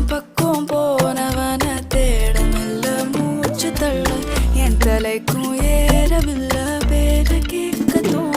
பக்கம் போனவன தேடமில்ல மூச்சு தள்ள என் தலைக்கும் ஏறவில்லை பேர கேட்க தோண